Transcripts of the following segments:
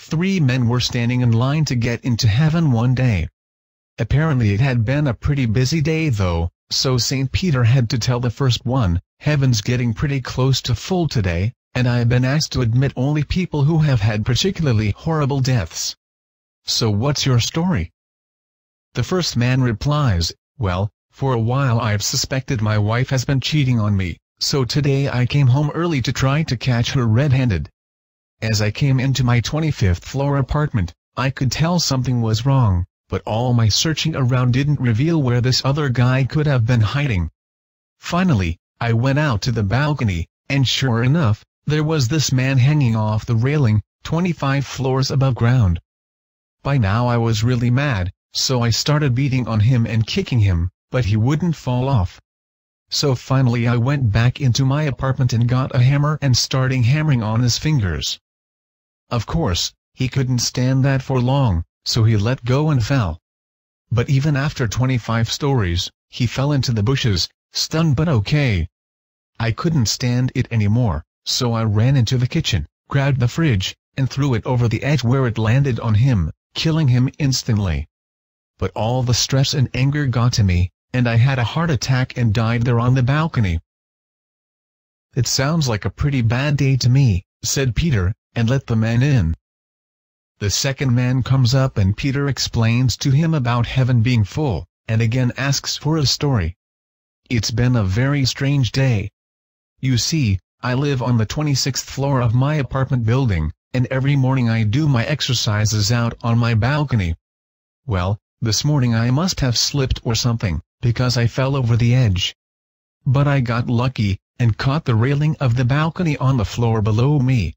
3 men were standing in line to get into heaven one day. Apparently it had been a pretty busy day though, so St. Peter had to tell the first one, "Heaven's getting pretty close to full today, and I've been asked to admit only people who have had particularly horrible deaths. So what's your story?" The first man replies, "Well, for a while I've suspected my wife has been cheating on me, so today I came home early to try to catch her red-handed. As I came into my 25th floor apartment, I could tell something was wrong, but all my searching around didn't reveal where this other guy could have been hiding. Finally, I went out to the balcony, and sure enough, there was this man hanging off the railing, 25 floors above ground. By now I was really mad, so I started beating on him and kicking him, but he wouldn't fall off. So finally I went back into my apartment and got a hammer and started hammering on his fingers. Of course, he couldn't stand that for long, so he let go and fell. But even after 25 stories, he fell into the bushes, stunned but okay. I couldn't stand it anymore, so I ran into the kitchen, grabbed the fridge, and threw it over the edge where it landed on him, killing him instantly. But all the stress and anger got to me, and I had a heart attack and died there on the balcony." "It sounds like a pretty bad day to me," said Peter, and let the man in. The second man comes up and Peter explains to him about heaven being full, and again asks for a story. "It's been a very strange day. You see, I live on the 26th floor of my apartment building, and every morning I do my exercises out on my balcony. Well, this morning I must have slipped or something, because I fell over the edge. But I got lucky, and caught the railing of the balcony on the floor below me.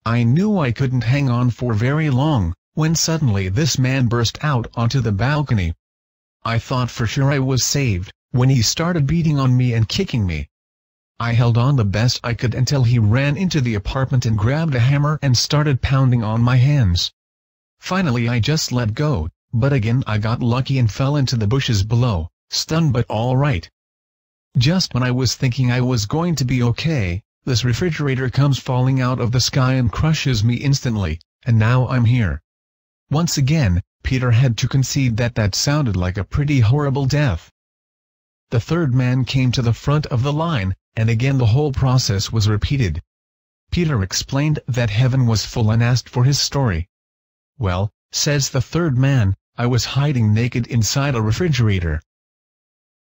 I knew I couldn't hang on for very long, when suddenly this man burst out onto the balcony. I thought for sure I was saved, when he started beating on me and kicking me. I held on the best I could until he ran into the apartment and grabbed a hammer and started pounding on my hands. Finally I just let go, but again I got lucky and fell into the bushes below, stunned but all right. Just when I was thinking I was going to be okay, this refrigerator comes falling out of the sky and crushes me instantly, and now I'm here." Once again, Peter had to concede that that sounded like a pretty horrible death. The third man came to the front of the line, and again the whole process was repeated. Peter explained that heaven was full and asked for his story. "Well," says the third man, "I was hiding naked inside a refrigerator,